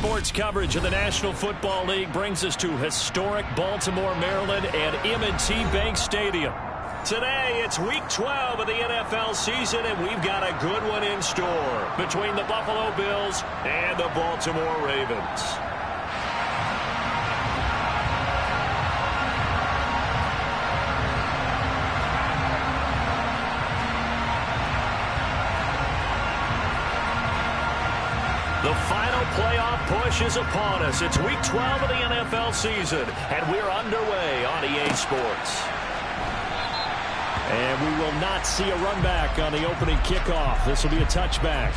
Sports coverage of the National Football League brings us to historic Baltimore, Maryland, and M&T Bank Stadium. Today, it's Week 12 of the NFL season, and we've got a good one in store between the Buffalo Bills and the Baltimore Ravens. The final playoff push is upon us. It's Week 12 of the NFL season, and we're underway on EA Sports. And we will not see a run back on the opening kickoff. This will be a touchback.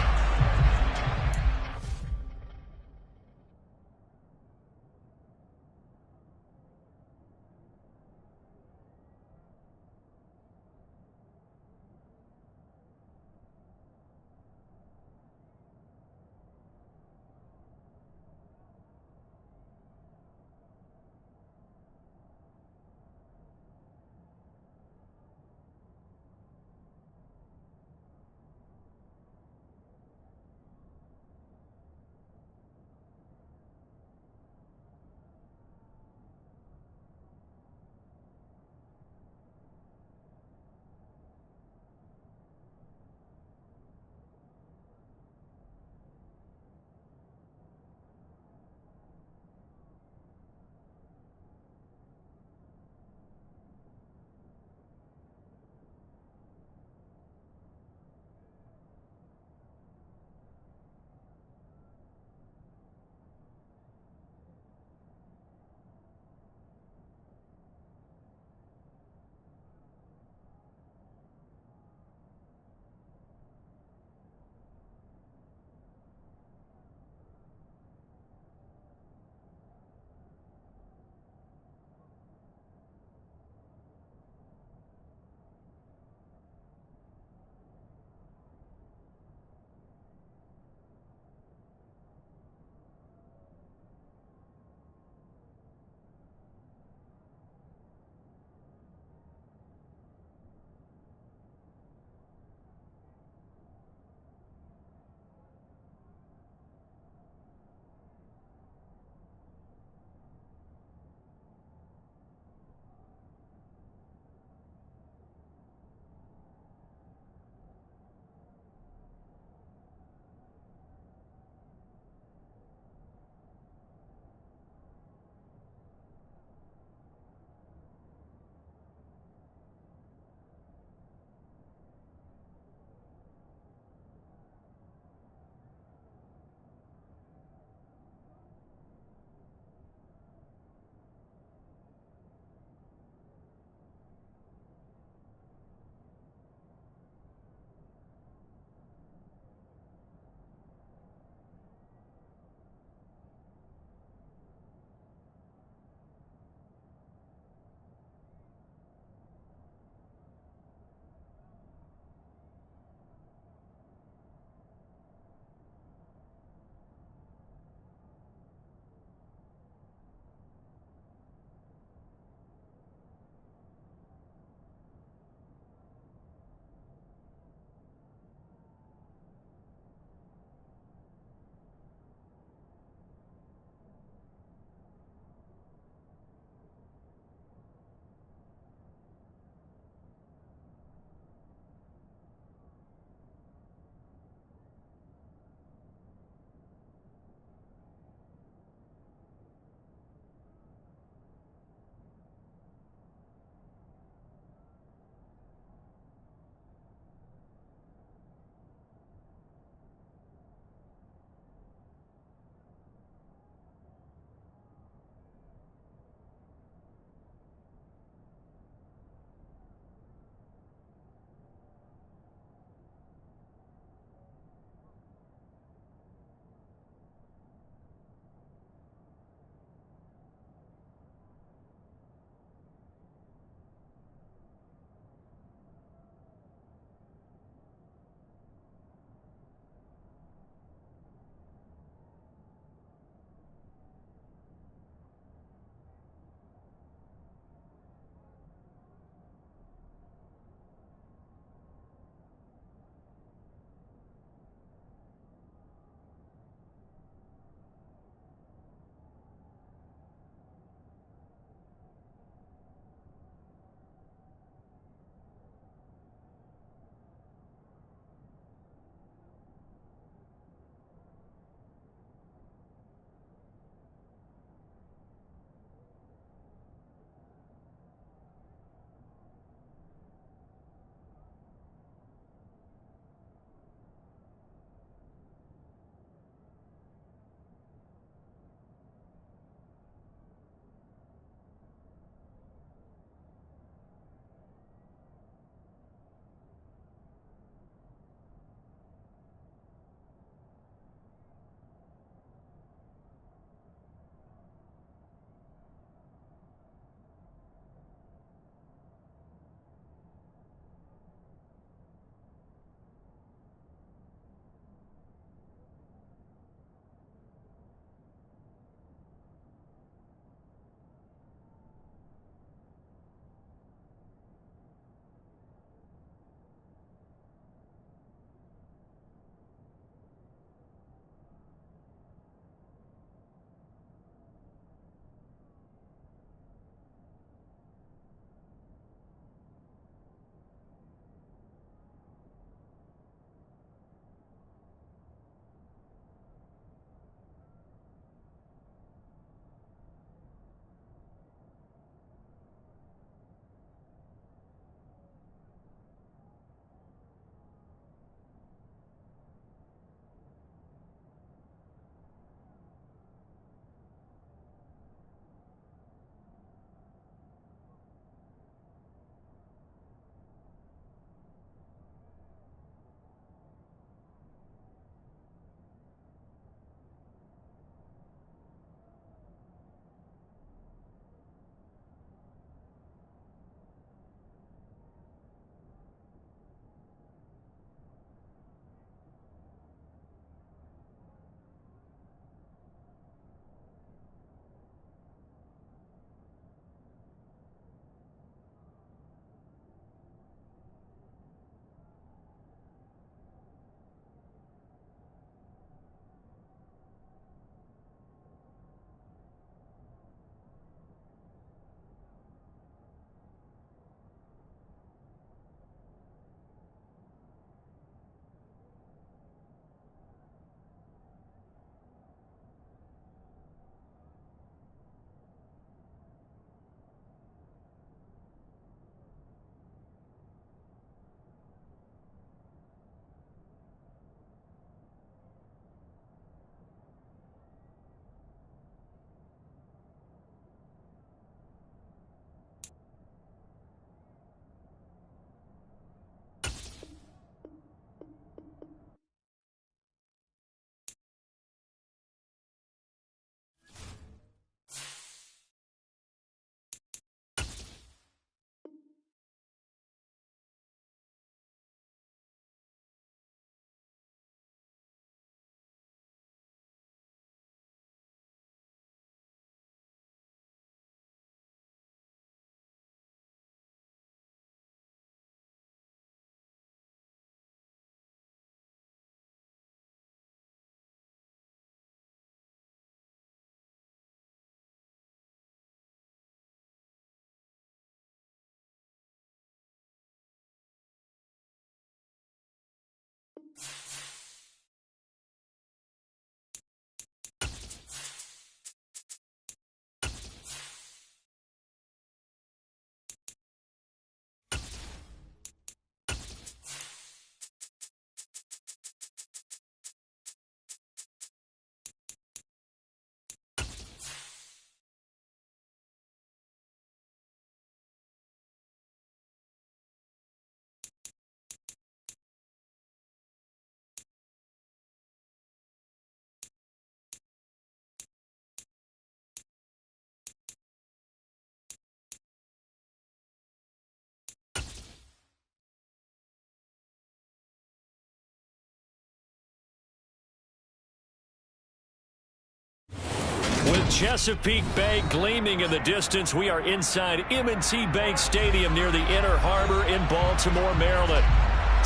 Chesapeake Bay gleaming in the distance. We are inside M&T Bank Stadium near the Inner Harbor in Baltimore, Maryland.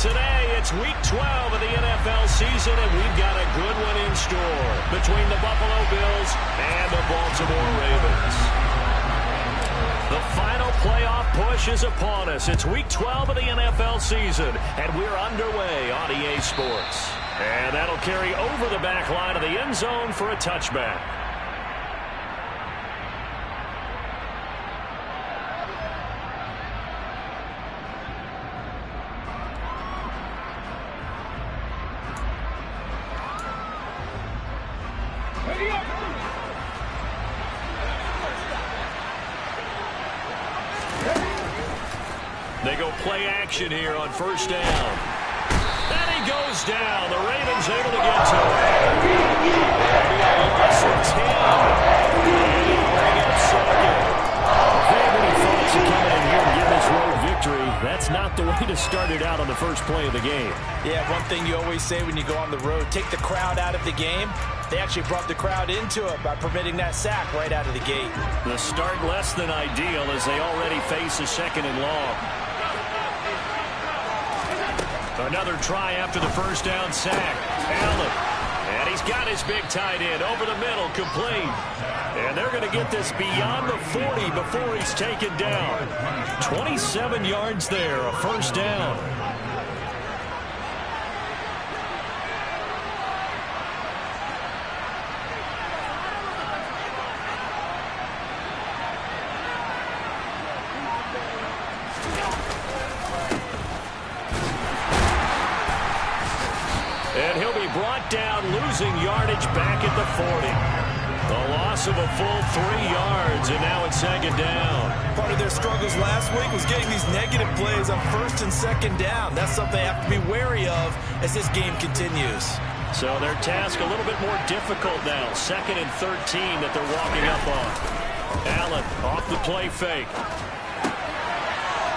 Today, it's Week 12 of the NFL season, and we've got a good one in store between the Buffalo Bills and the Baltimore Ravens. The final playoff push is upon us. It's Week 12 of the NFL season, and we're underway on EA Sports. And that'll carry over the back line of the end zone for a touchback. They go play action here on first down. And he goes down. The Ravens able to get to him. Loss of 10. Bring up second. Many thoughts of coming in here and getting this road victory. That's not the way to start it out on the first play of the game. Yeah, one thing you always say when you go on the road, take the crowd out of the game. They actually brought the crowd into it by permitting that sack right out of the gate. The start less than ideal as they already face a second and long. Another try after the first down sack. Allen. And he's got his big tight end over the middle, complete. And they're going to get this beyond the 40 before he's taken down. 27 yards there, a first down. And he'll be brought down, losing yardage back at the 40. A loss of a full 3 yards, and now it's second down. Part of their struggles last week was getting these negative plays on first and second down. That's something they have to be wary of as this game continues. So their task a little bit more difficult now. Second and 13 that they're walking up on. Allen off the play fake.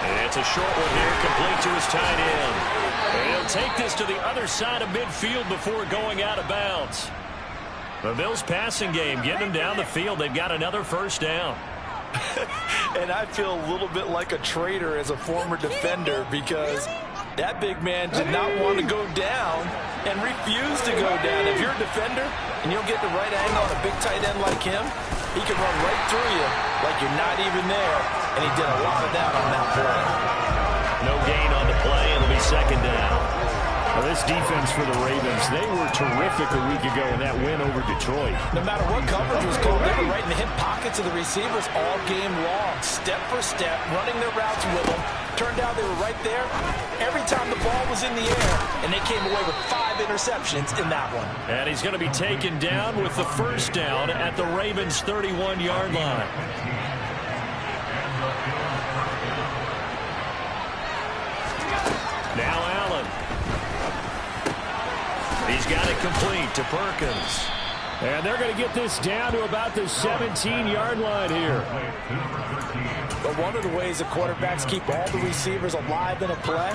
And it's a short one here, complete to his tight end. And he'll take this to the other side of midfield before going out of bounds. The Bills passing game, getting them down the field. They've got another first down. And I feel a little bit like a traitor as a former defender because that big man did not want to go down and refused to go down. If you're a defender and you'll get the right angle on a big tight end like him, he can run right through you like you're not even there. And he did a lot of that on that play. No gain on the play, and it'll be second down. Well, this defense for the Ravens, they were terrific a week ago in that win over Detroit. No matter what coverage was called, they were right in the hip pockets of the receivers all game long, step for step, running their routes with them. Turned out they were right there every time the ball was in the air, and they came away with 5 interceptions in that one. And he's going to be taken down with the first down at the Ravens' 31-yard line. Now Allen. He's got it complete to Perkins. And they're going to get this down to about the 17-yard line here. But one of the ways the quarterbacks keep all the receivers alive in a play,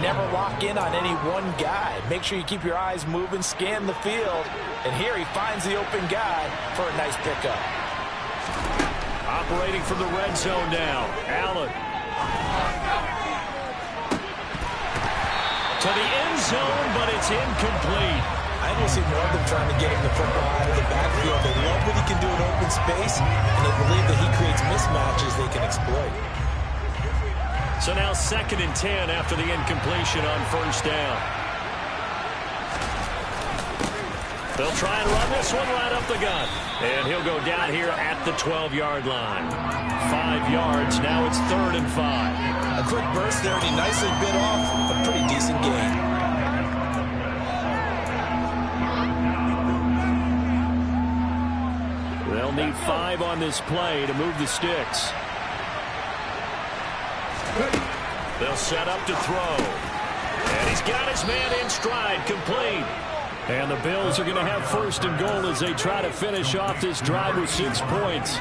never lock in on any one guy. Make sure you keep your eyes moving, scan the field. And here he finds the open guy for a nice pickup. Operating from the red zone now. Allen. To the end zone, but it's incomplete. I don't see more of them trying to get him the football out of the backfield. They love what he can do in open space, and they believe that he creates mismatches they can exploit. So now second and 10 after the incompletion on first down. They'll try and run this one right up the gut. And he'll go down here at the 12-yard line. 5 yards. Now it's 3rd and 5. A quick burst there, and he nicely bit off a pretty decent gain. They'll need 5 on this play to move the sticks. They'll set up to throw. And he's got his man in stride, complete. And the Bills are going to have 1st and goal as they try to finish off this drive with 6 points.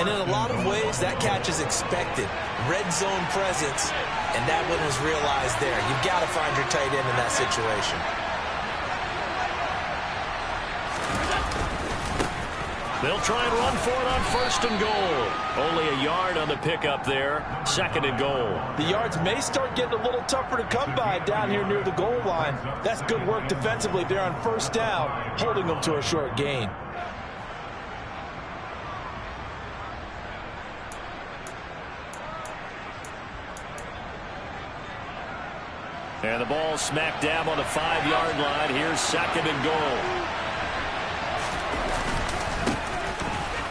And in a lot of ways, that catch is expected. Red zone presence, and that one was realized there. You've got to find your tight end in that situation. They'll try and run for it on 1st and goal. Only a yard on the pickup there. 2nd and goal. The yards may start getting a little tougher to come by down here near the goal line. That's good work defensively there on 1st down, holding them to a short gain. And the ball smack dab on the 5-yard line. Here's 2nd and goal.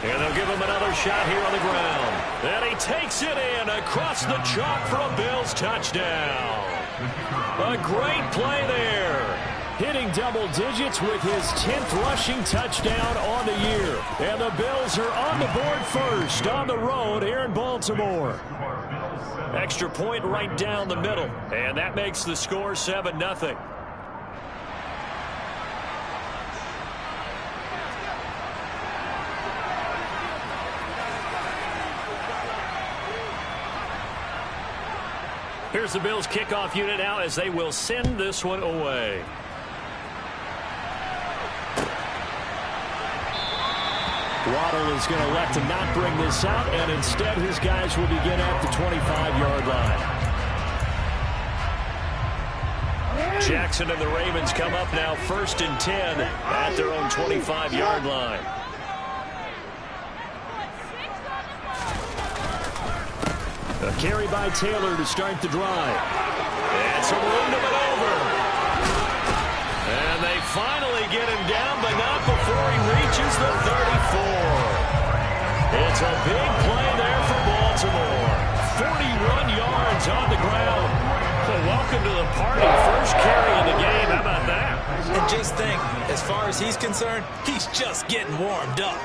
And they'll give him another shot here on the ground. And he takes it in across the chalk for a Bills touchdown. A great play there. Hitting double digits with his 10th rushing touchdown on the year. And the Bills are on the board first on the road here in Baltimore. Extra point right down the middle. And that makes the score 7-0. Here's the Bills kickoff unit now as they will send this one away. Waddle is going to elect to not bring this out, and instead his guys will begin at the 25-yard line. Jackson and the Ravens come up now 1st and 10 at their own 25-yard line. A carry by Taylor to start the drive. And some room to maneuver. And they finally get him down, but not before he reaches the 34. It's a big play there for Baltimore. 41 yards on the ground. So welcome to the party. First carry of the game. How about that? And just think, as far as he's concerned, he's just getting warmed up.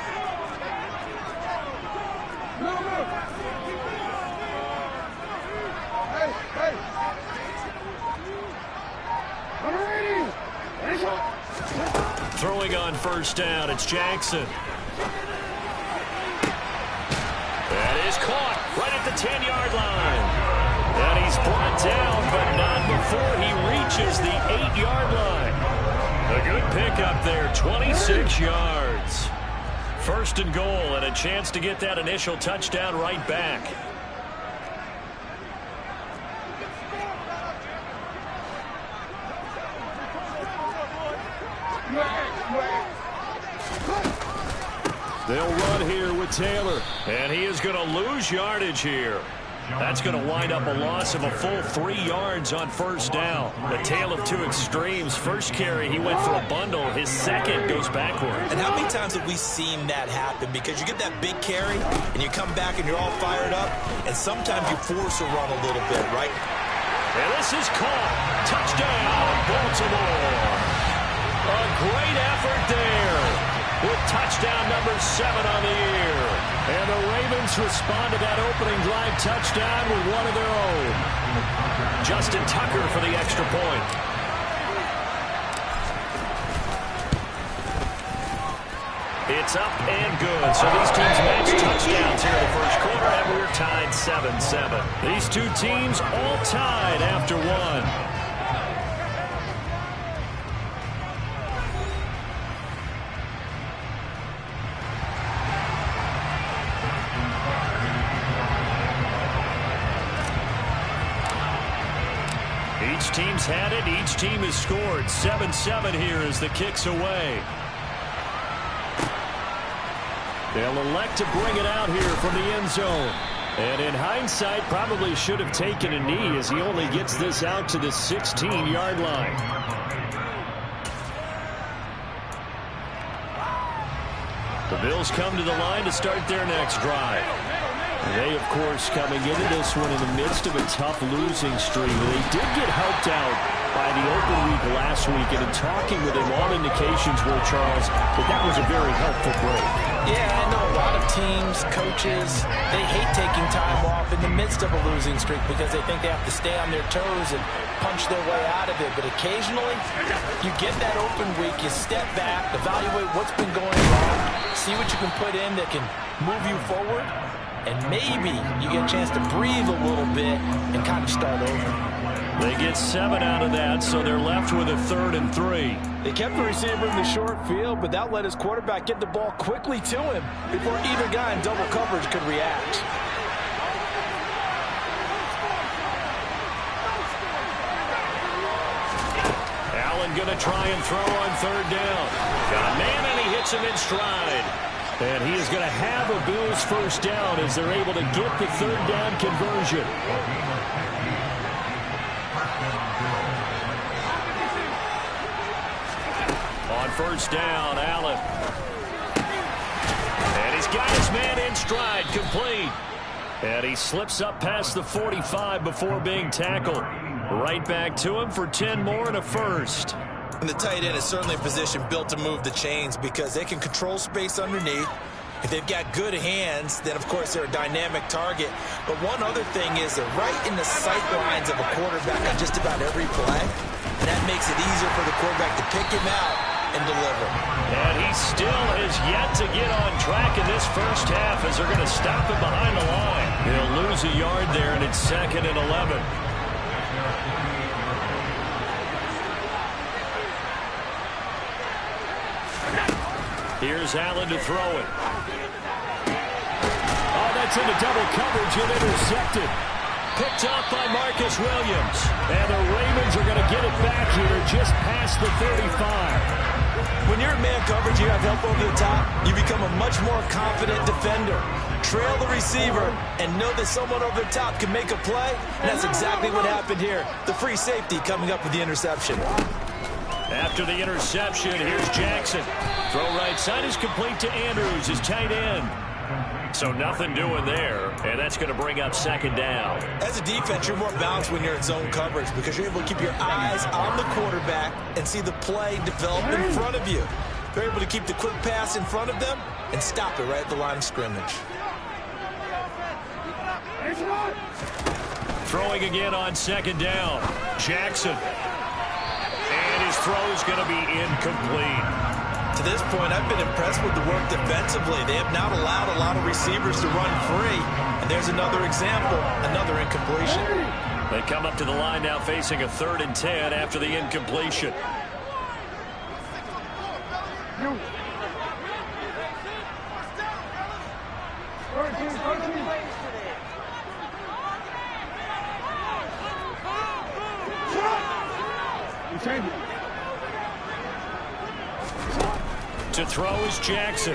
Throwing on 1st down, it's Jackson. That is caught right at the 10-yard line. And he's brought down, but not before he reaches the 8-yard line. A good pickup there, 26 yards. 1st and goal, and a chance to get that initial touchdown right back. They'll run here with Taylor, and he is going to lose yardage here. That's going to wind up a loss of a full 3 yards on 1st down. A tale of two extremes. First carry, he went for a bundle. His second goes backward. And how many times have we seen that happen? Because you get that big carry, and you come back and you're all fired up, and sometimes you force a run a little bit, right? And this is caught. Touchdown, Baltimore. A great effort there, with touchdown number 7 on the year. And the Ravens respond to that opening drive touchdown with one of their own. Justin Tucker for the extra point. It's up and good. So these teams match touchdowns here in the first quarter, and we're tied 7-7. These two teams all tied after one. Each team's had it. Each team has scored. 7-7 here as the kick's away. They'll elect to bring it out here from the end zone. And in hindsight, probably should have taken a knee as he only gets this out to the 16-yard line. The Bills come to the line to start their next drive. They, of course, coming into this one in the midst of a tough losing streak. They did get helped out by the open week last week, and in talking with him, all indications were, Charles, that was a very helpful break. Yeah, I know a lot of teams, coaches, they hate taking time off in the midst of a losing streak because they think they have to stay on their toes and punch their way out of it. But occasionally, you get that open week, you step back, evaluate what's been going wrong, see what you can put in that can move you forward, and maybe you get a chance to breathe a little bit and kind of start over. They get 7 out of that, so they're left left with a 3rd and 3. They kept the receiver in the short field, but that let his quarterback get the ball quickly to him before either guy in double coverage could react. Allen going to try and throw on 3rd down. Got a man, and he hits him in stride. And he is going to have a Bills first down as they're able to get the 3rd down conversion. On 1st down, Allen. And he's got his man in stride, complete. And he slips up past the 45 before being tackled. Right back to him for 10 more and a first. And the tight end is certainly a position built to move the chains because they can control space underneath. If they've got good hands, then, of course, they're a dynamic target. But one other thing is they're right in the sight lines of a quarterback on just about every play. And that makes it easier for the quarterback to pick him out and deliver. And he still has yet to get on track in this first half as they're going to stop him behind the line. He'll lose a yard there, and it's 2nd and 11. Here's Allen to throw it. Oh, that's into double coverage and intercepted. Picked up by Marcus Williams. And the Ravens are going to get it back here just past the 35. When you're in man coverage, you have help over the top, you become a much more confident defender. Trail the receiver and know that someone over the top can make a play, and that's exactly what happened here. The free safety coming up with the interception. After the interception, here's Jackson. Throw right side is complete to Andrews, his tight end. So nothing doing there, and that's going to bring up 2nd down. As a defense, you're more balanced when you're in zone coverage because you're able to keep your eyes on the quarterback and see the play develop in front of you. You're able to keep the quick pass in front of them and stop it right at the line of scrimmage. Throwing again on 2nd down. Jackson. And his throw is going to be incomplete. To this point, I've been impressed with the work defensively. They have not allowed a lot of receivers to run free. And there's another example, another incompletion. They come up to the line now facing a 3rd and 10 after the incompletion. To throw is Jackson.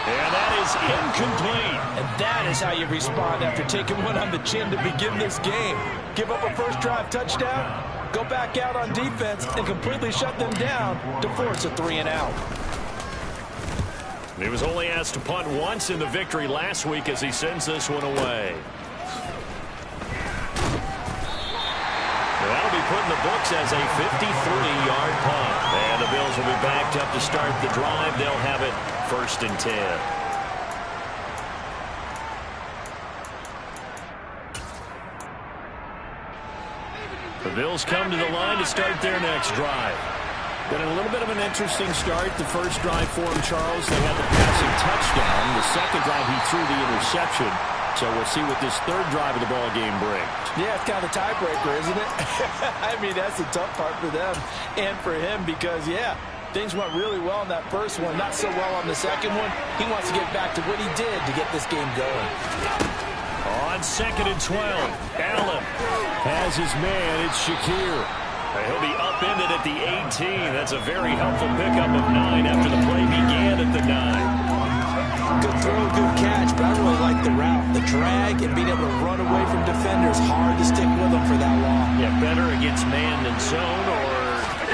And that is incomplete. And that is how you respond after taking one on the chin to begin this game. Give up a first drive touchdown, go back out on defense, and completely shut them down to force a 3-and-out. He was only asked to punt once in the victory last week as he sends this one away. That'll be put in the books as a 53-yard punt. And the Bills will be backed up to start the drive. They'll have it 1st and 10. The Bills come to the line to start their next drive. Been a little bit of an interesting start. The first drive for him, Charles, they had the passing touchdown. The second drive, he threw the interception. So we'll see what this 3rd drive of the ball game brings. Yeah, it's kind of a tiebreaker, isn't it? I mean, that's the tough part for them and for him because, yeah, things went really well in that first one, not so well on the second one. He wants to get back to what he did to get this game going. On 2nd and 12, Allen has his man. It's Shakir. He'll be upended at the 18. That's a very helpful pickup of 9 after the play began at the 9. Good throw, good catch, but I really like the route. The drag and being able to run away from defenders, hard to stick with them for that long. Yeah, better against man than zone, or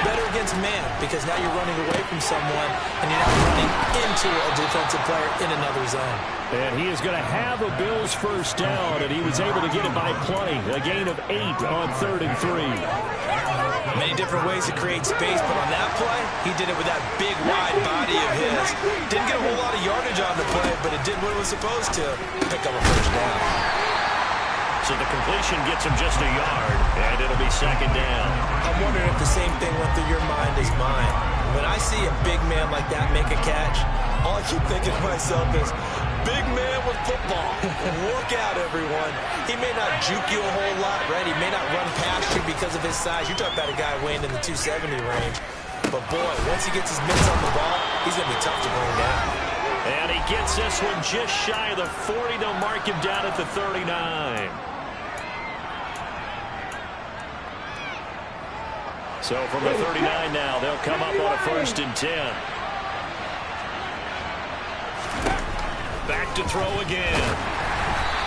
better against man because now you're running away from someone and you're not running into a defensive player in another zone. And he is going to have a Bills first down, and he was able to get it by plenty. A gain of 8 on 3rd and 3. Many different ways to create space, but on that play, he did it with that big, wide body of his. Didn't get a whole lot of yardage on the play, but it did what it was supposed to, pick up a first down. So the completion gets him just a yard, and it'll be 2nd down. I'm wondering if the same thing went through your mind as mine. When I see a big man like that make a catch, all I keep thinking to myself is, big man with football. Look out, everyone. He may not juke you a whole lot, right? He may not run past you because of his size. You're talking about a guy weighing in the 270 range. But, boy, once he gets his mitts on the ball, he's going to be tough to bring down. And he gets this one just shy of the 40. They'll mark him down at the 39. So from the 39 now, they'll come up on a 1st and 10. Back to throw again.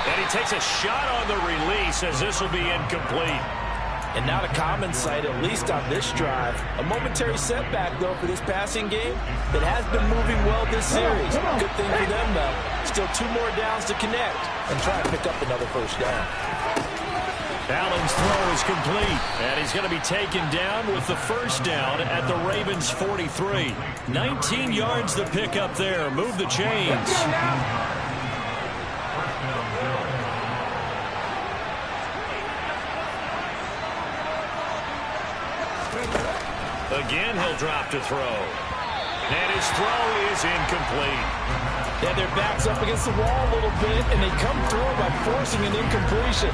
And he takes a shot on the release as this will be incomplete. And not a common sight, at least on this drive. A momentary setback, though, for this passing game that has been moving well this series. Good thing for them, though. Still 2 more downs to connect and try and pick up another 1st down. Allen's throw is complete, and he's going to be taken down with the 1st down at the Ravens' 43. 19 yards to pick up there. Move the chains. Again, he'll drop to throw. And his throw is incomplete. Yeah, their back's up against the wall a little bit, and they come through by forcing an incompletion.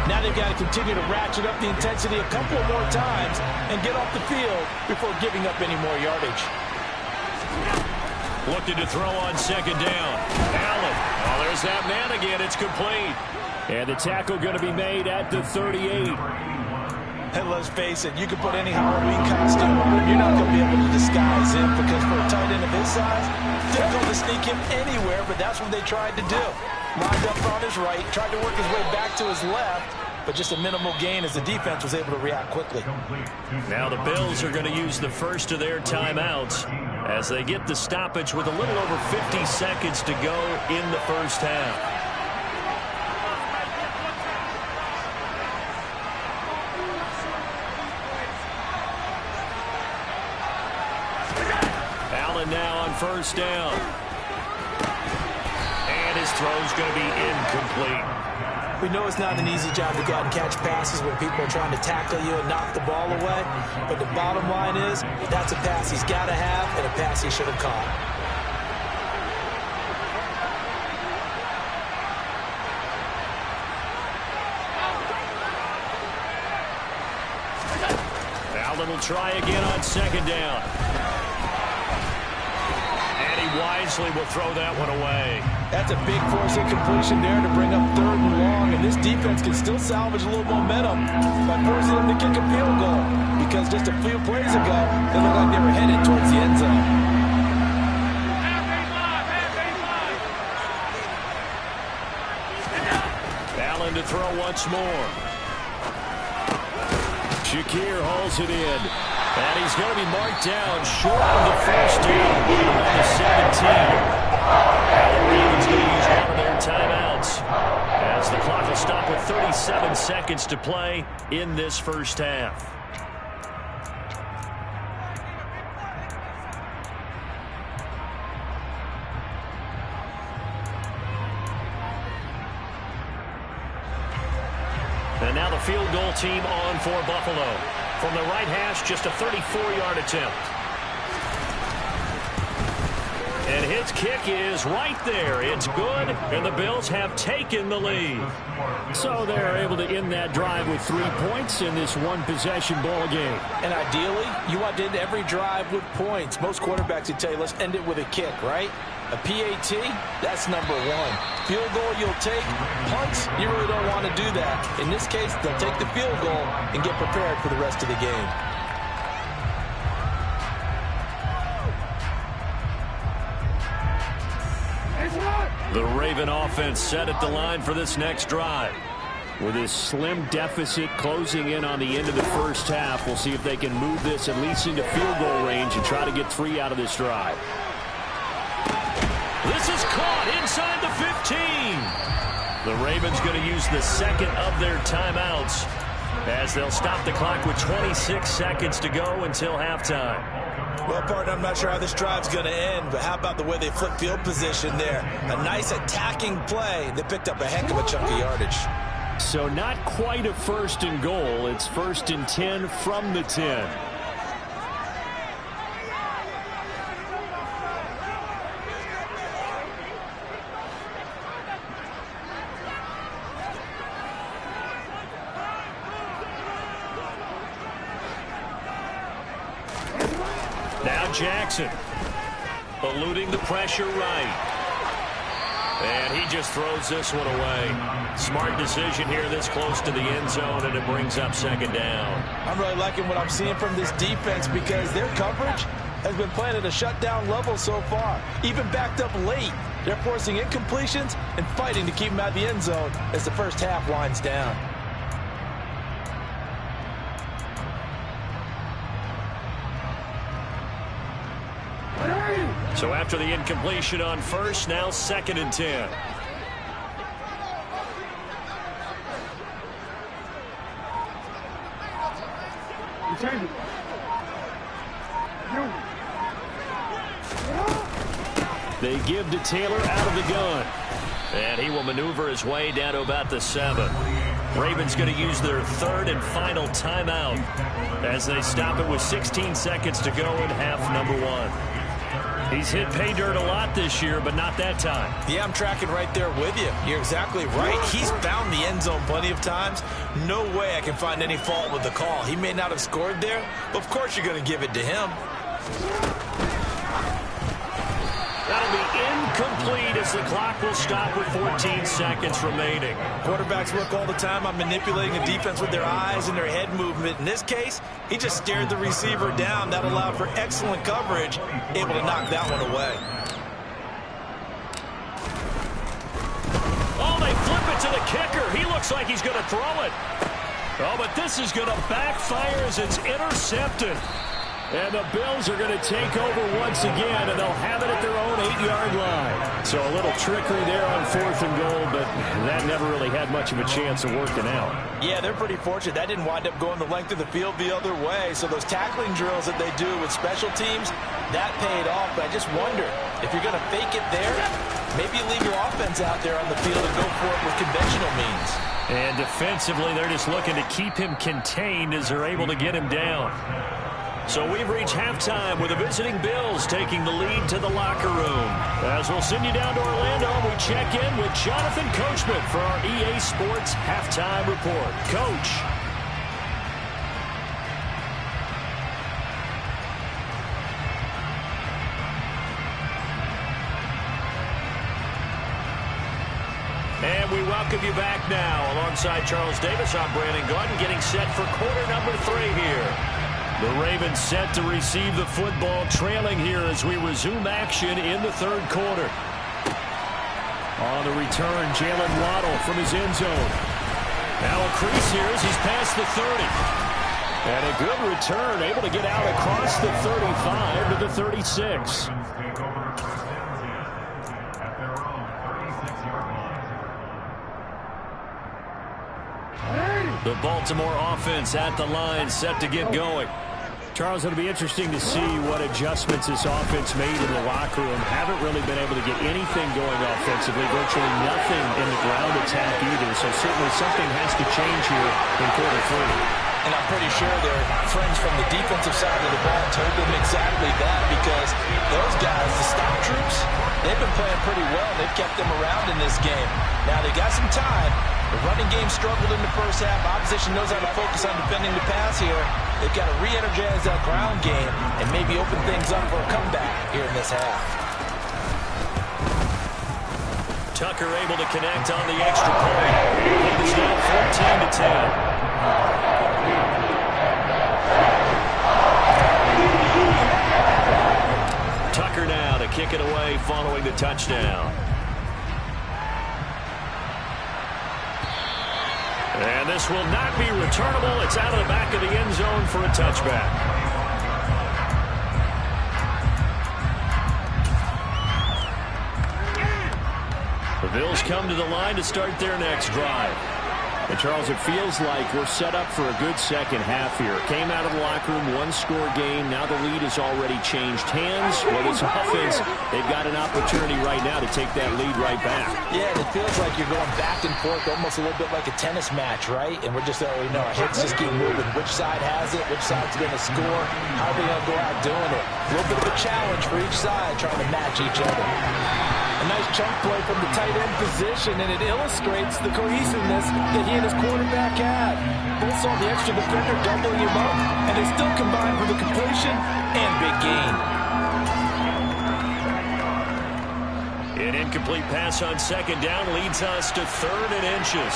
Now they've got to continue to ratchet up the intensity a couple of more times and get off the field before giving up any more yardage. Looking to throw on 2nd down. Allen. Oh, there's that man again. It's complete. And the tackle going to be made at the 38. And let's face it, you can put any Halloween costume on him. You're not going to be able to disguise him because for a tight end of his size, difficult to sneak him anywhere, but that's what they tried to do. Lined up on his right, tried to work his way back to his left, but just a minimal gain as the defense was able to react quickly. Now the Bills are going to use the first of their timeouts as they get the stoppage with a little over 50 seconds to go in the 1st half. Now on 1st down. And his throw's going to be incomplete. We know it's not an easy job to go out and catch passes when people are trying to tackle you and knock the ball away. But the bottom line is, that's a pass he's got to have and a pass he should have caught. Allen will try again on 2nd down. Wisely will throw that one away. That's a big force incompletion there to bring up 3rd and long, and this defense can still salvage a little momentum by forcing them to kick a field goal because just a few plays ago, they looked like they were headed towards the end zone. Allen to throw once more. Shakir hauls it in. And he's going to be marked down short of the 1st down on the 17. The Ravens going to use one of their timeouts as the clock will stop with 37 seconds to play in this 1st half. And now the field goal team on for Buffalo. From the right hash, just a 34-yard attempt. And his kick is right there. It's good, and the Bills have taken the lead. So they're able to end that drive with 3 points in this one-possession ball game. And ideally, you want to end every drive with points. Most quarterbacks would tell you, let's end it with a kick, right? A PAT, that's number 1. Field goal you'll take. Punts, you really don't want to do that. In this case, they'll take the field goal and get prepared for the rest of the game. The Raven offense set at the line for this next drive. With this slim deficit closing in on the end of the 1st half, we'll see if they can move this at least into field goal range and try to get 3 out of this drive. This is caught inside the 15. The Ravens going to use the 2nd of their timeouts as they'll stop the clock with 26 seconds to go until halftime. Well, partner, I'm not sure how this drive's going to end, but how about the way they flip field position there? A nice attacking play. They picked up a heck of a chunk of yardage. So not quite a 1st and goal. It's 1st and 10 from the 10. Now Jackson. Eluding the pressure right. And he just throws this one away. Smart decision here this close to the end zone, and it brings up second down. I'm really liking what I'm seeing from this defense because their coverage has been playing at a shutdown level so far. Even backed up late, they're forcing incompletions and fighting to keep them out of the end zone as the first half winds down. So after the incompletion on first, now 2nd and 10. They give to Taylor out of the gun. And he will maneuver his way down to about the 7. Ravens going to use their 3rd and final timeout as they stop it with 16 seconds to go in half number 1. He's hit pay dirt a lot this year, but not that time. Yeah, I'm tracking right there with you. You're exactly right. He's found the end zone plenty of times. No way I can find any fault with the call. He may not have scored there, but of course you're going to give it to him. That'll be incomplete as the clock will stop with 14 seconds remaining. Quarterbacks work all the time on manipulating the defense with their eyes and their head movement. In this case, he just stared the receiver down. That allowed for excellent coverage, able to knock that one away. Oh, they flip it to the kicker. He looks like he's going to throw it. Oh, but this is going to backfire as it's intercepted. And the Bills are going to take over once again, and they'll have it at their own 8-yard line. So a little trickery there on 4th and goal, but that never really had much of a chance of working out. Yeah, they're pretty fortunate. That didn't wind up going the length of the field the other way. So those tackling drills that they do with special teams, that paid off. But I just wonder, if you're going to fake it there, maybe you leave your offense out there on the field and go for it with conventional means. And defensively, they're just looking to keep him contained as they're able to get him down. So we've reached halftime with the visiting Bills taking the lead to the locker room. As we'll send you down to Orlando, we check in with Jonathan Coachman for our EA Sports Halftime Report. Coach. And we welcome you back now. Alongside Charles Davis, I'm Brandon Gaudin, getting set for quarter number 3 here. The Ravens set to receive the football, trailing here as we resume action in the 3rd quarter. On the return, Jalen Waddle from his end zone. Now a crease here as he's past the 30. And a good return, able to get out across the 35 to the 36. The Baltimore offense at the line, set to get going. Charles, it'll be interesting to see what adjustments this offense made in the locker room. Haven't really been able to get anything going offensively, virtually nothing in the ground attack either. So certainly something has to change here in quarter 3. And I'm pretty sure their friends from the defensive side of the ball told them exactly that, because those guys, the stop troops, they've been playing pretty well. They've kept them around in this game. Now they got some time. The running game struggled in the first half. Opposition knows how to focus on defending the pass here. They've got to re-energize that ground game and maybe open things up for a comeback here in this half. Tucker able to connect on the extra point. It's now 14-10. Tucker now to kick it away following the touchdown. And this will not be returnable. It's out of the back of the end zone for a touchback. The Bills come to the line to start their next drive. And, Charles, it feels like we're set up for a good second half here. Came out of the locker room, one-score game. Now the lead has already changed hands. Well, this offense, they've got an opportunity right now to take that lead right back. Yeah, it feels like you're going back and forth, almost a little bit like a tennis match, right? And we're just, our heads just keep moving. Which side has it? Which side's going to score? How are they going to go out doing it? A little bit of a challenge for each side, trying to match each other. A nice chunk play from the tight end position, and it illustrates the cohesiveness that he and his quarterback had. Both saw the extra defender doubling him up, and they still combined for the completion and big gain. An incomplete pass on second down leads us to 3rd and inches.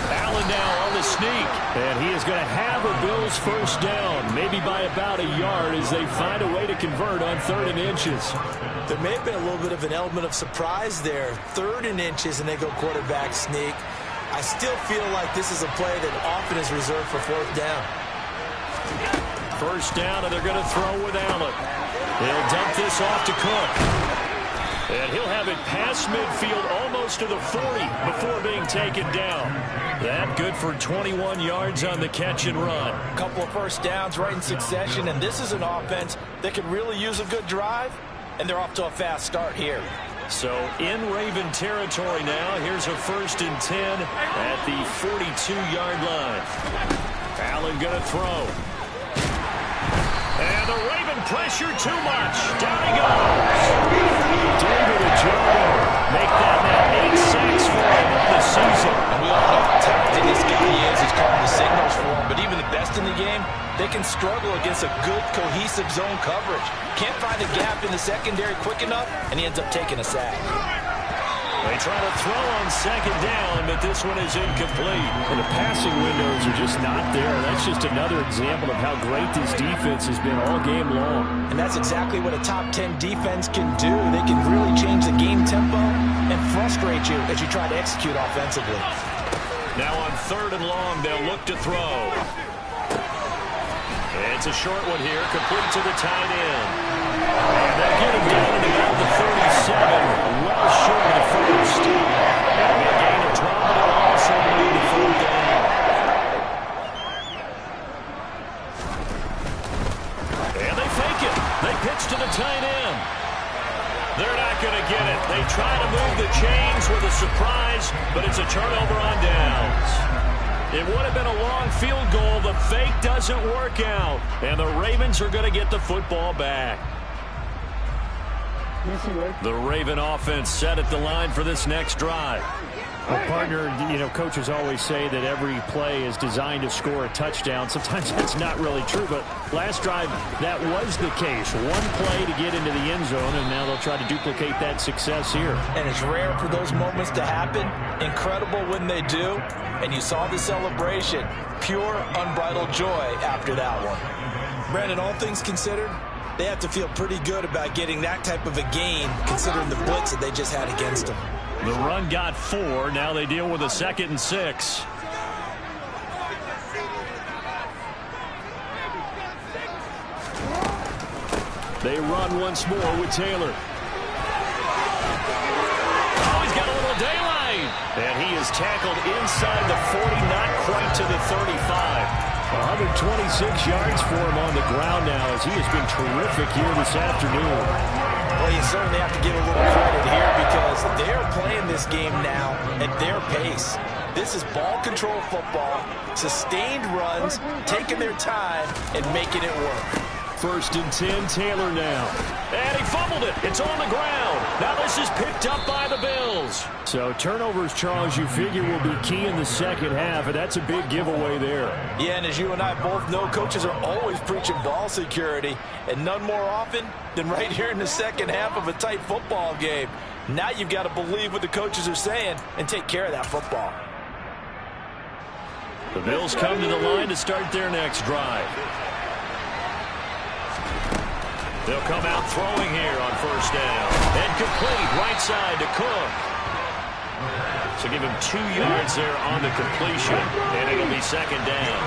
Allen now on the sneak. And he is going to have a Bills first down, maybe by about a yard as they find a way to convert on 3rd and inches. There may have been a little bit of an element of surprise there. 3rd and inches, and they go quarterback sneak. I still feel like this is a play that often is reserved for 4th down. First down, and they're going to throw with Allen. They'll dump this off to Cook. And he'll have it past midfield almost to the 40 before being taken down. That good for 21 yards on the catch and run. A couple of first downs right in succession, and this is an offense that could really use a good drive, and they're off to a fast start here. So in Raven territory now, here's a 1st and 10 at the 42-yard line. Allen going to throw. And the Raven pressure too much. Down he goes. David Ojabo make that now 8 sacks for him on the season. And we all know how talented this guy is. He's calling the signals for him. But even the best in the game, they can struggle against a good, cohesive zone coverage. Can't find a gap in the secondary quick enough, and he ends up taking a sack. They try to throw on second down, but this one is incomplete. And the passing windows are just not there. That's just another example of how great this defense has been all game long. And that's exactly what a top 10 defense can do. They can really change the game tempo and frustrate you as you try to execute offensively. Now on 3rd and long, they'll look to throw. It's a short one here, complete to the tight end. And they get him down at about the 37, well short of the first. And a gain of 12, but it'll also lead to 4th down. And they fake it. They pitch to the tight end. They're not going to get it. They try to move the chains with a surprise, but it's a turnover on downs. It would have been a long field goal. The fake doesn't work out. And the Ravens are going to get the football back. The Raven offense set at the line for this next drive. Well, partner, coaches always say that every play is designed to score a touchdown. Sometimes that's not really true, but last drive, that was the case. One play to get into the end zone, and now they'll try to duplicate that success here. And it's rare for those moments to happen. Incredible when they do. And you saw the celebration. Pure, unbridled joy after that one. Brandon, all things considered, they have to feel pretty good about getting that type of a gain, considering the blitz that they just had against them. The run got 4. Now they deal with a 2nd and 6. They run once more with Taylor. Oh, he's got a little daylight. And he is tackled inside the 40, not quite to the 35. 126 yards for him on the ground now as he has been terrific here this afternoon. Well, you certainly have to give a little credit here because they're playing this game now at their pace. This is ball control football, sustained runs, taking their time, and making it work. 1st and 10, Taylor now. And he fumbled it. It's on the ground. Now this is picked up by the Bills. So turnovers, Charles, you figure will be key in the second half, and that's a big giveaway there. Yeah, and as you and I both know, coaches are always preaching ball security, and none more often than right here in the second half of a tight football game. Now you've got to believe what the coaches are saying and take care of that football. The Bills come to the line to start their next drive. They'll come out throwing here on 1st down. And complete right side to Cook. So give him 2 yards there on the completion. And it'll be 2nd down.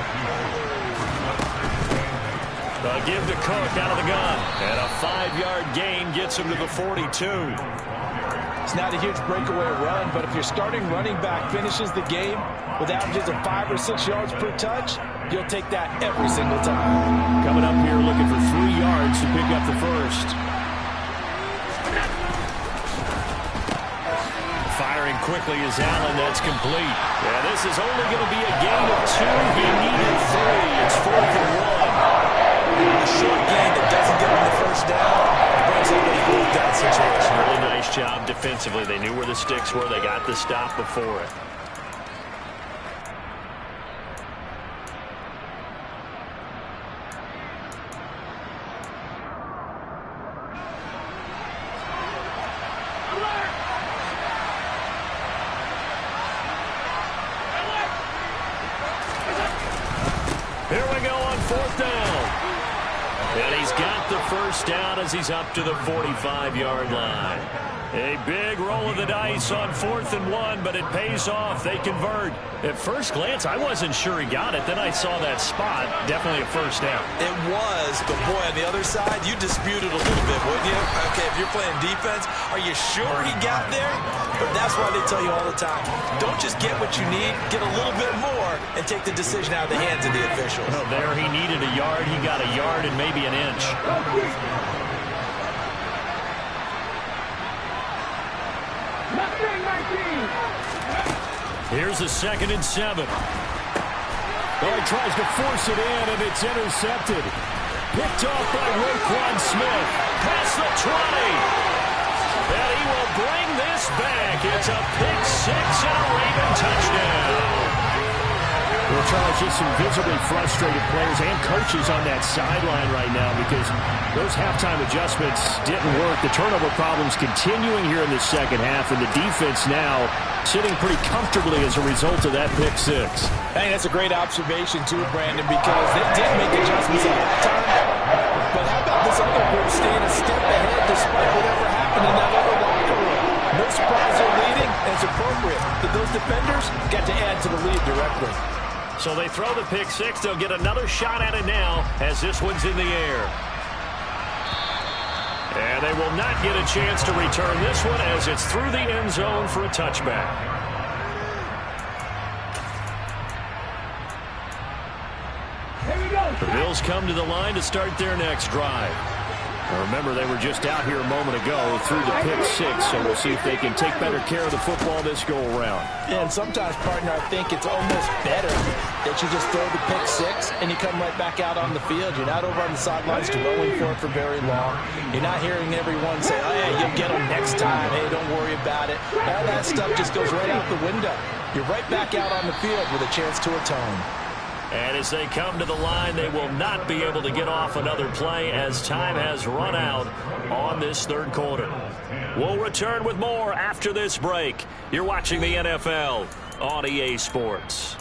They'll give to Cook out of the gun. And a 5-yard gain gets him to the 42. It's not a huge breakaway run, but if your starting running back finishes the game with averages of 5 or 6 yards per touch, you'll take that every single time. Coming up here looking for 3 yards to pick up the first. Firing quickly is Allen. That's complete. Yeah, this is only going to be a gain of 2. He needed 3. It's 4th and 1. A short gain that doesn't get him the first down brings up a 4th down situation. Really defensively. They knew where the sticks were. They got the stop before it. Here we go on 4th down. And he's got the first down as he's up to the 45-yard line. A big roll of the dice on 4th and 1, but it pays off. They convert. At first glance, I wasn't sure he got it. Then I saw that spot. Definitely a first down. It was, but boy, on the other side, you dispute it a little bit, wouldn't you? Okay, if you're playing defense, are you sure he got there? But that's why they tell you all the time, don't just get what you need, get a little bit more, and take the decision out of the hands of the officials. Well, there he needed a yard. He got a yard and maybe an inch. Here's a 2nd and 7. Well, he tries to force it in, and it's intercepted. Picked off by Roquan Smith. Past the 20. And he will bring this back. It's a pick 6 and a Raven touchdown. Well, Charles, just some visibly frustrated players and coaches on that sideline right now because those halftime adjustments didn't work. The turnover problems continuing here in the second half, and the defense now sitting pretty comfortably as a result of that pick 6. I think that's a great observation, too, Brandon, because they did make adjustments at halftime. But how about this other group staying a step ahead despite whatever happened in that other locker room? No surprise they're leading, and it's appropriate that those defenders got to add to the lead directly. So they throw the pick 6. They'll get another shot at it now as this one's in the air. And they will not get a chance to return this one as it's through the end zone for a touchback. The Bills come to the line to start their next drive. Now remember, they were just out here a moment ago through the pick 6, so we'll see if they can take better care of the football this go-around. Yeah, and sometimes, partner, I think it's almost better that you just throw the pick 6 and you come right back out on the field. You're not over on the sidelines dwelling for it for very long. You're not hearing everyone say, oh, yeah, you'll get them next time. Hey, don't worry about it. All that stuff just goes right out the window. You're right back out on the field with a chance to atone. And as they come to the line, they will not be able to get off another play as time has run out on this third quarter. We'll return with more after this break. You're watching the NFL on EA Sports.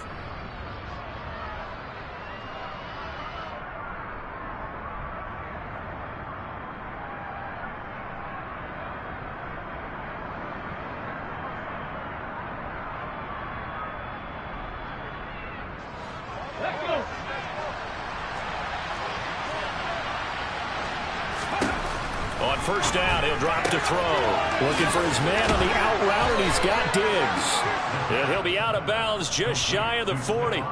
On first down, he'll drop to throw. Looking for his man on the out route, and he's got Diggs. And he'll be out of bounds just shy of the 40.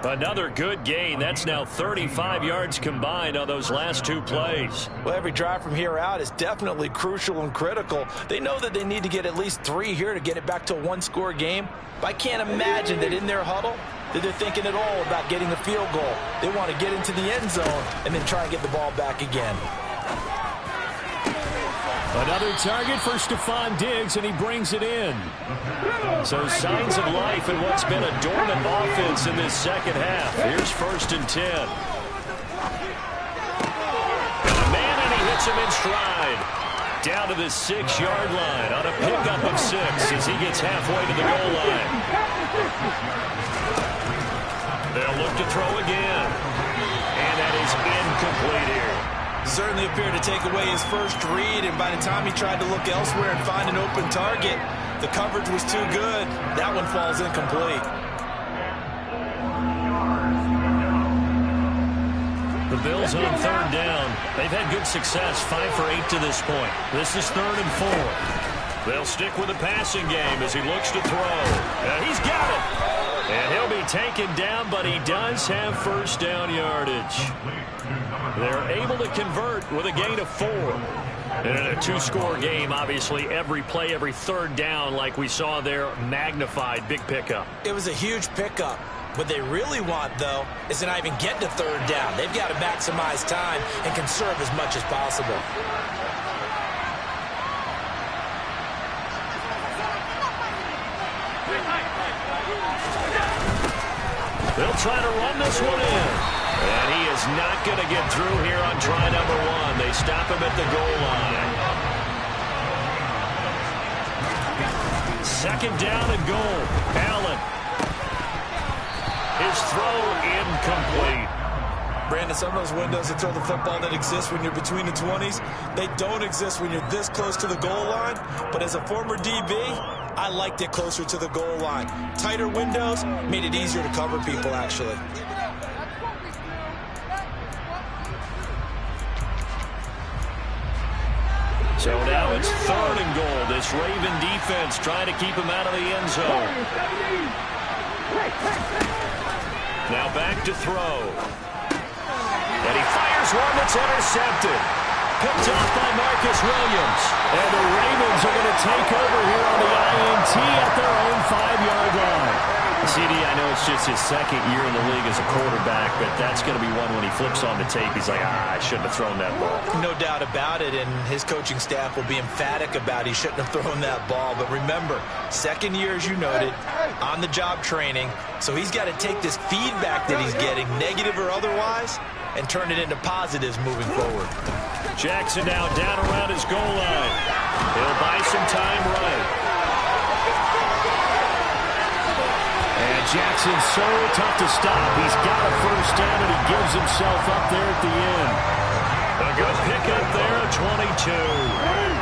Another good gain. That's now 35 yards combined on those last 2 plays. Well, every drive from here out is definitely crucial and critical. They know that they need to get at least 3 here to get it back to a one-score game. But I can't imagine that in their huddle that they're thinking at all about getting a field goal. They want to get into the end zone and then try and get the ball back again. Another target for Stephon Diggs, and he brings it in. So signs of life in what's been a dormant offense in this second half. Here's 1st and 10. And a man, and he hits him in stride. Down to the 6-yard line on a pickup of 6 as he gets halfway to the goal line. They'll look to throw again. And that is incomplete here. Certainly appeared to take away his first read, and by the time he tried to look elsewhere and find an open target, the coverage was too good. That one falls incomplete. The Bills on 3rd down. They've had good success, 5 for 8 to this point. This is 3rd and 4. They'll stick with the passing game as he looks to throw. He's got it. And he'll be taken down, but he does have first down yardage. They're able to convert with a gain of 4. And in a 2-score game, obviously, every play, every 3rd down, like we saw there, magnified, big pickup. It was a huge pickup. What they really want, though, is to not even get to 3rd down. They've got to maximize time and conserve as much as possible. They'll try to run this one in. And he is not going to get through here on try number 1. They stop him at the goal line. Second down and goal. Allen. His throw incomplete. Brandon, some of those windows to throw the football that exist when you're between the 20s, they don't exist when you're this close to the goal line. But as a former DB, I liked it closer to the goal line. Tighter windows made it easier to cover people, actually. So now it's third and goal. This Raven defense trying to keep him out of the end zone. Now back to throw. And he fires one that's intercepted. Picked off by Marcus Williams. And the Ravens are going to take over here on the INT at their own 5-yard line. CD, I know it's just his second year in the league as a quarterback, but that's going to be one when he flips on the tape. He's like, I shouldn't have thrown that ball. No doubt about it, and his coaching staff will be emphatic about he shouldn't have thrown that ball. But remember, second year, as you noted, on-the-job training. So he's got to take this feedback that he's getting, negative or otherwise, and turn it into positives moving forward. Jackson now down around his goal line. He'll buy some time right. And Jackson's so tough to stop. He's got a first down, and he gives himself up there at the end. A good pickup there at 22.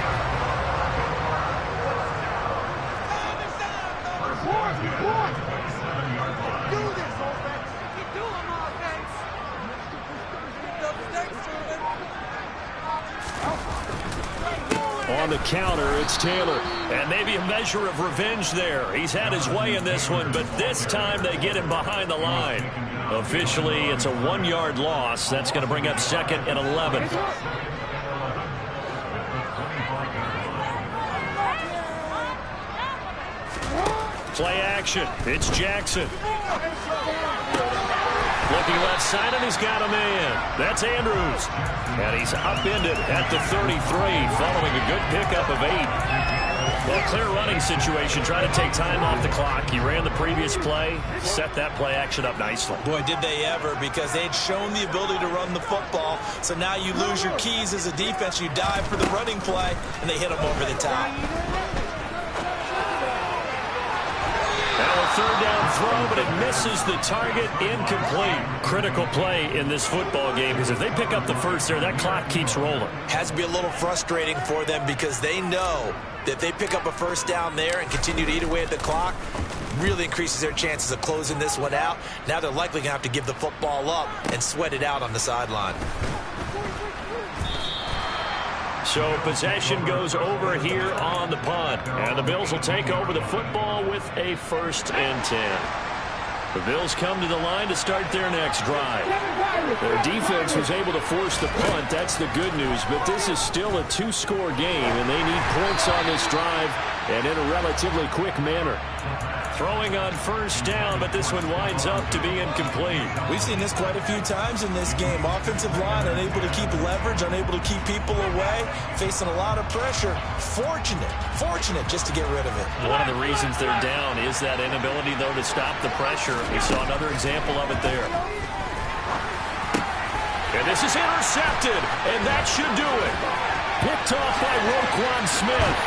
On the counter, it's Taylor. And maybe a measure of revenge there. He's had his way in this one, but this time they get him behind the line. Officially, it's a 1-yard loss. That's going to bring up second and 11. Play action. It's Jackson. Looking left side, and he's got a man. That's Andrews. And he's upended at the 33, following a good pickup of 8. Well, clear running situation. Trying to take time off the clock. He ran the previous play, set that play action up nicely. Boy, did they ever, because they'd shown the ability to run the football. So now you lose your keys as a defense. You dive for the running play, and they hit him over the top. Now a third down throw, but it misses the target, incomplete. Critical play in this football game, because if they pick up the first there, that clock keeps rolling. Has to be a little frustrating for them, because they know that if they pick up a first down there and continue to eat away at the clock, really increases their chances of closing this one out. Now they're likely going to have to give the football up and sweat it out on the sideline. So possession goes over here on the punt. And the Bills will take over the football with a 1st and 10. The Bills come to the line to start their next drive. Their defense was able to force the punt. That's the good news. But this is still a 2-score game, and they need points on this drive and in a relatively quick manner. Throwing on first down, but this one winds up to be incomplete. We've seen this quite a few times in this game. Offensive line unable to keep leverage, unable to keep people away, facing a lot of pressure. Fortunate just to get rid of it. One of the reasons they're down is that inability, though, to stop the pressure. We saw another example of it there. And this is intercepted, and that should do it. Picked off by Roquan Smith.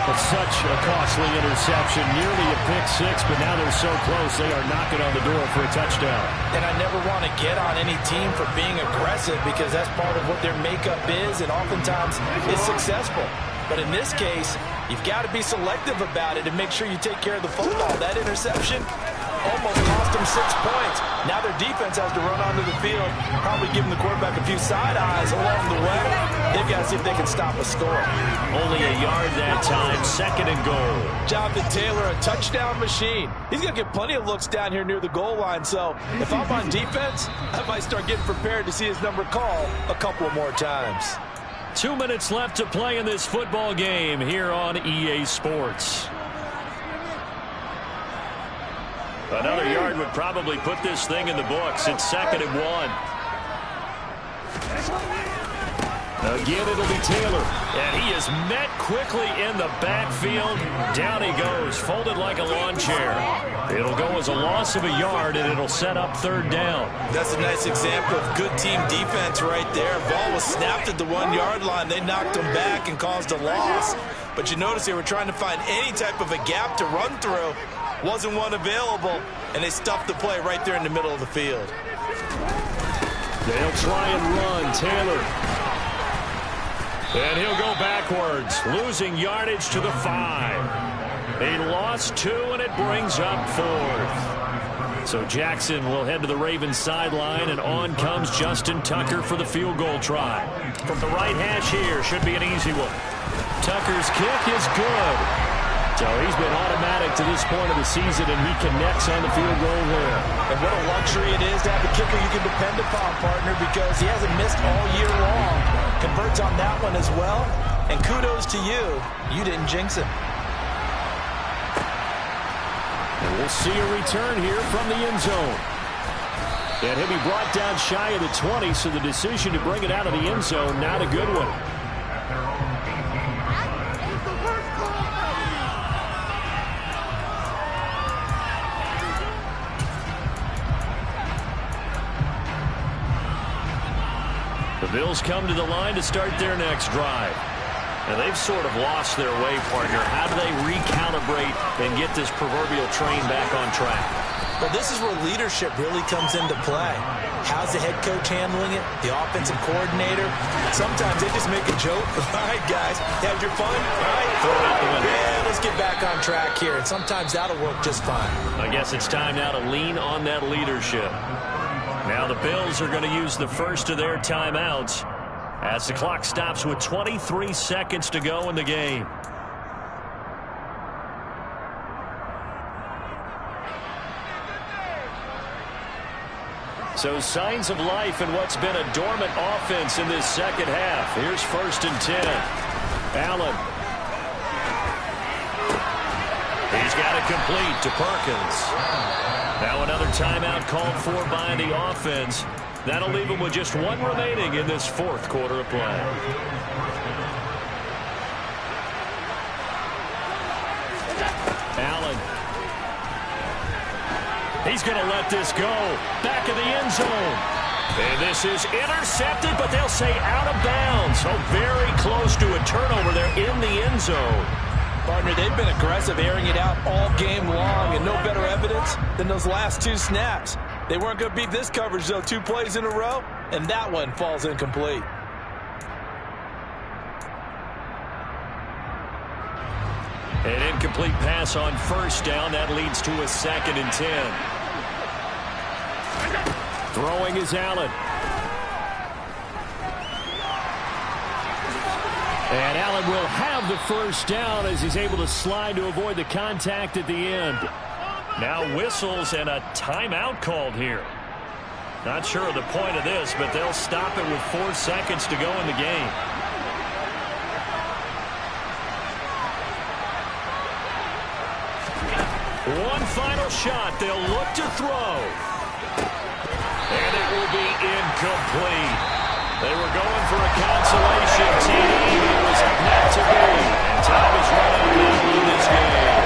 It's such a costly interception, nearly a pick-6, but now they're so close they are knocking on the door for a touchdown. And I never want to get on any team for being aggressive, because that's part of what their makeup is, and oftentimes it's successful. But in this case, you've got to be selective about it and make sure you take care of the football. That interception almost cost them 6 points. Now their defense has to run onto the field, probably giving the quarterback a few side eyes along the way. They've got to see if they can stop a score. Only a yard that time, 2nd and goal. Jonathan Taylor, a touchdown machine. He's going to get plenty of looks down here near the goal line. So if I'm on defense, I might start getting prepared to see his number called a couple more times. 2 minutes left to play in this football game here on EA Sports. Another yard would probably put this thing in the books. It's 2nd and 1. Again, it'll be Taylor. And he is met quickly in the backfield. Down he goes, folded like a lawn chair. It'll go as a loss of a yard, and it'll set up third down. That's a nice example of good team defense right there. Ball was snapped at the 1-yard line. They knocked him back and caused a loss. But you notice they were trying to find any type of a gap to run through. Wasn't one available, and they stuffed the play right there in the middle of the field. They'll try and run. Taylor. And he'll go backwards, losing yardage to the 5. He lost 2, and it brings up 4th. So Jackson will head to the Ravens sideline, and on comes Justin Tucker for the field goal try. From the right hash here, should be an easy one. Tucker's kick is good. So he's been automatic to this point of the season, and he connects on the field goal there. And what a luxury it is to have a kicker you can depend upon, partner, because he hasn't missed all year long. Converts on that one as well. And kudos to you. You didn't jinx him. And we'll see a return here from the end zone. And he'll be brought down shy of the 20, so the decision to bring it out of the end zone, not a good one. The Bills come to the line to start their next drive. And they've sort of lost their way, partner. How do they recalibrate and get this proverbial train back on track? Well, this is where leadership really comes into play. How's the head coach handling it? The offensive coordinator? Sometimes they just make a joke. All right, guys, had your fun? All right, throw it out the window. Yeah, let's get back on track here. And sometimes that'll work just fine. I guess it's time now to lean on that leadership. Now the Bills are going to use the first of their timeouts as the clock stops with 23 seconds to go in the game. So signs of life in what's been a dormant offense in this second half. Here's 1st and 10. Allen. He's got it complete to Perkins. Now another timeout called for by the offense. That'll leave them with just 1 remaining in this 4th quarter of play. Allen. He's going to let this go. Back of the end zone. And this is intercepted, but they'll say out of bounds. So very close to a turnover there in the end zone. Partner, they've been aggressive, airing it out all game long, and no better evidence than those last 2 snaps. They weren't going to beat this coverage, though, 2 plays in a row, and that one falls incomplete. An incomplete pass on 1st down. That leads to a 2nd and 10. Throwing is Allen. And Allen will have the 1st down as he's able to slide to avoid the contact at the end. Now whistles and a timeout called here. Not sure of the point of this, but they'll stop it with 4 seconds to go in the game. One final shot. They'll look to throw. And it will be incomplete. They were going for a consolation TD. It was not to be. And time is running out in this game.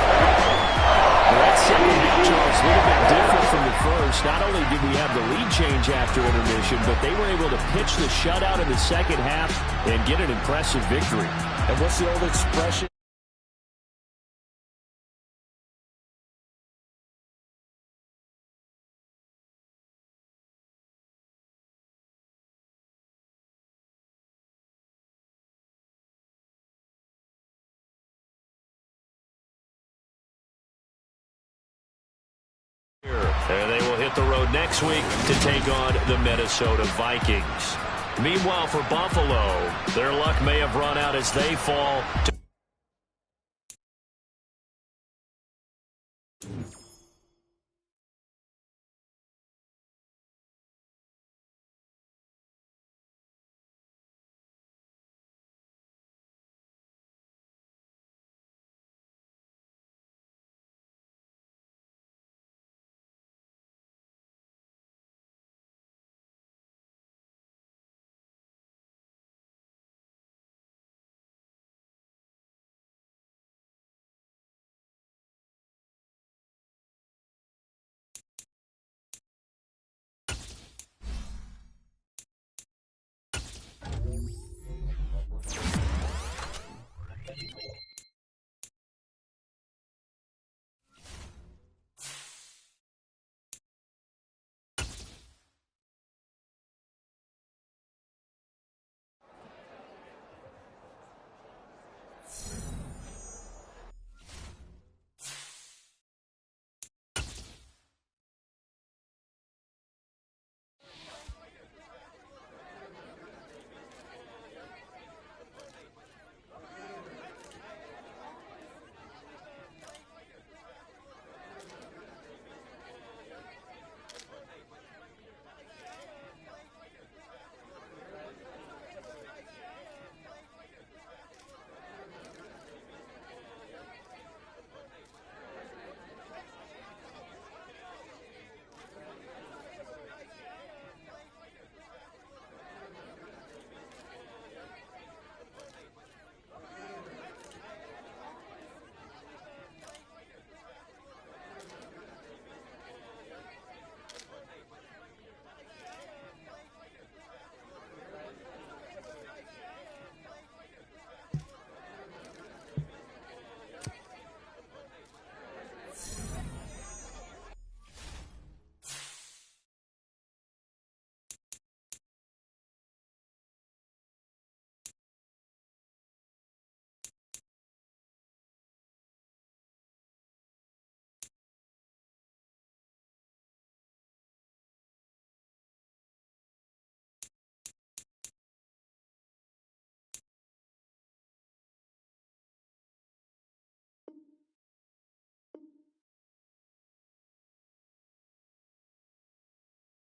That second half, Charles, a little bit different from the first. Not only did we have the lead change after intermission, but they were able to pitch the shutout in the second half and get an impressive victory. And what's the old expression? And they will hit the road next week to take on the Minnesota Vikings. Meanwhile, for Buffalo, their luck may have run out as they fall to